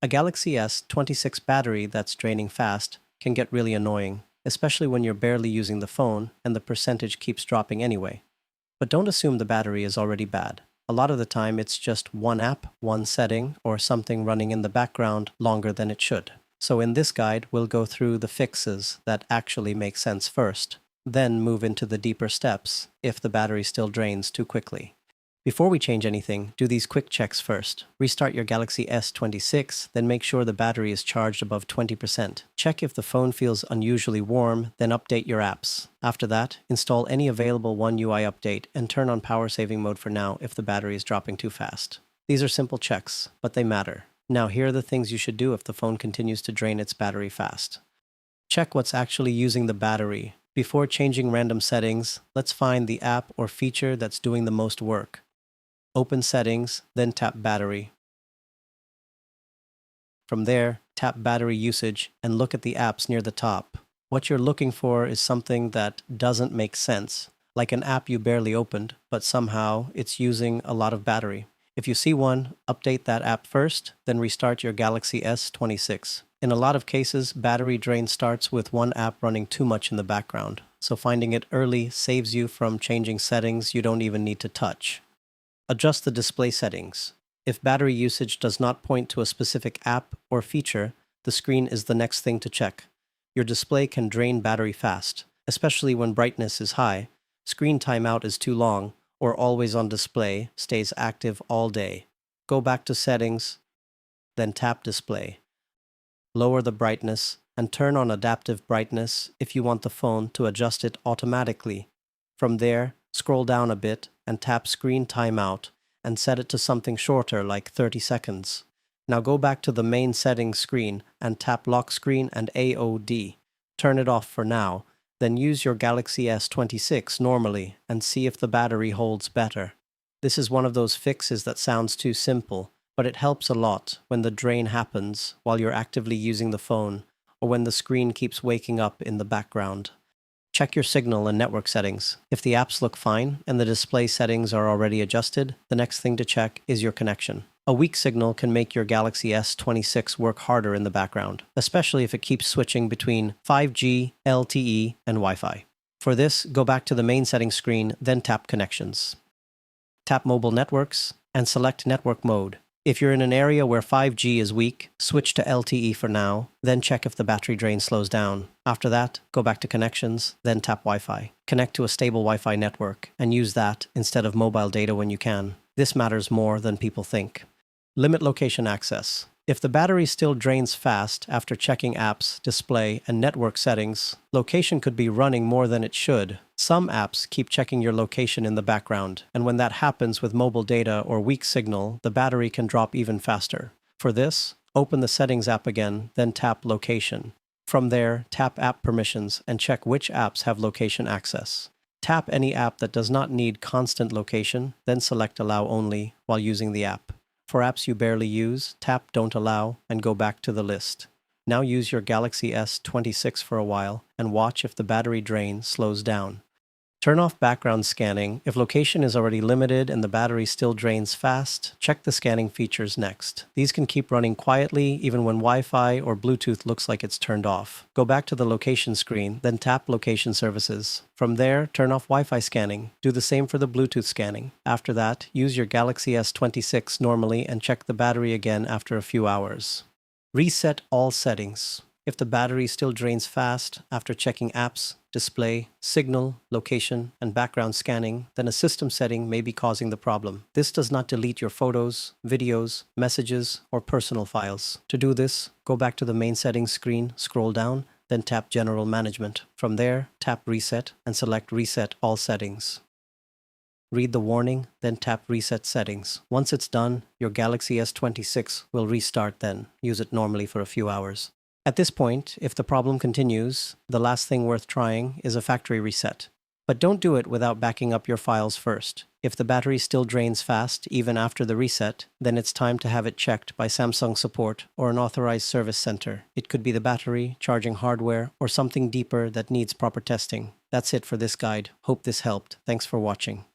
A Galaxy S26 battery that's draining fast can get really annoying, especially when you're barely using the phone and the percentage keeps dropping anyway. But don't assume the battery is already bad. A lot of the time it's just one app, one setting, or something running in the background longer than it should. So in this guide, we'll go through the fixes that actually make sense first, then move into the deeper steps if the battery still drains too quickly. Before we change anything, do these quick checks first. Restart your Galaxy S26, then make sure the battery is charged above 20%. Check if the phone feels unusually warm, then update your apps. After that, install any available One UI update and turn on power saving mode for now if the battery is dropping too fast. These are simple checks, but they matter. Now here are the things you should do if the phone continues to drain its battery fast. Check what's actually using the battery. Before changing random settings, let's find the app or feature that's doing the most work. Open Settings, then tap Battery. From there, tap Battery Usage and look at the apps near the top. What you're looking for is something that doesn't make sense, like an app you barely opened, but somehow it's using a lot of battery. If you see one, update that app first, then restart your Galaxy S26. In a lot of cases, battery drain starts with one app running too much in the background, so finding it early saves you from changing settings you don't even need to touch. Adjust the display settings. If battery usage does not point to a specific app or feature, the screen is the next thing to check. Your display can drain battery fast, especially when brightness is high, screen timeout is too long, or always on display stays active all day. Go back to Settings, then tap Display. Lower the brightness and turn on Adaptive Brightness if you want the phone to adjust it automatically. From there, scroll down a bit and tap Screen Timeout and set it to something shorter like 30 seconds. Now go back to the main settings screen and tap Lock Screen and AOD. Turn it off for now, then use your Galaxy S26 normally and see if the battery holds better. This is one of those fixes that sounds too simple, but it helps a lot when the drain happens while you're actively using the phone or when the screen keeps waking up in the background. Check your signal and network settings. If the apps look fine and the display settings are already adjusted, the next thing to check is your connection. A weak signal can make your Galaxy S26 work harder in the background, especially if it keeps switching between 5G, LTE, and Wi-Fi. For this, go back to the main settings screen, then tap Connections. Tap Mobile Networks and select Network Mode. If you're in an area where 5G is weak, switch to LTE for now, then check if the battery drain slows down. After that, go back to Connections, then tap Wi-Fi. Connect to a stable Wi-Fi network and use that instead of mobile data when you can. This matters more than people think. Limit location access. If the battery still drains fast after checking apps, display, and network settings, location could be running more than it should. Some apps keep checking your location in the background, and when that happens with mobile data or weak signal, the battery can drop even faster. For this, open the Settings app again, then tap Location. From there, tap App Permissions and check which apps have location access. Tap any app that does not need constant location, then select Allow Only while using the app. For apps you barely use, tap Don't Allow and go back to the list. Now use your Galaxy S26 for a while and watch if the battery drain slows down. Turn off background scanning. If location is already limited and the battery still drains fast, check the scanning features next. These can keep running quietly even when Wi-Fi or Bluetooth looks like it's turned off. Go back to the location screen, then tap Location Services. From there, turn off Wi-Fi scanning. Do the same for the Bluetooth scanning. After that, use your Galaxy S26 normally and check the battery again after a few hours. Reset all settings. If the battery still drains fast after checking apps, display, signal, location, and background scanning, then a system setting may be causing the problem. This does not delete your photos, videos, messages, or personal files. To do this, go back to the main settings screen, scroll down, then tap General Management. From there, tap Reset and select Reset All Settings. Read the warning, then tap Reset Settings. Once it's done, your Galaxy S26 will restart then. Use it normally for a few hours. At this point, if the problem continues, the last thing worth trying is a factory reset. But don't do it without backing up your files first. If the battery still drains fast even after the reset, then it's time to have it checked by Samsung support or an authorized service center. It could be the battery, charging hardware, or something deeper that needs proper testing. That's it for this guide. Hope this helped. Thanks for watching.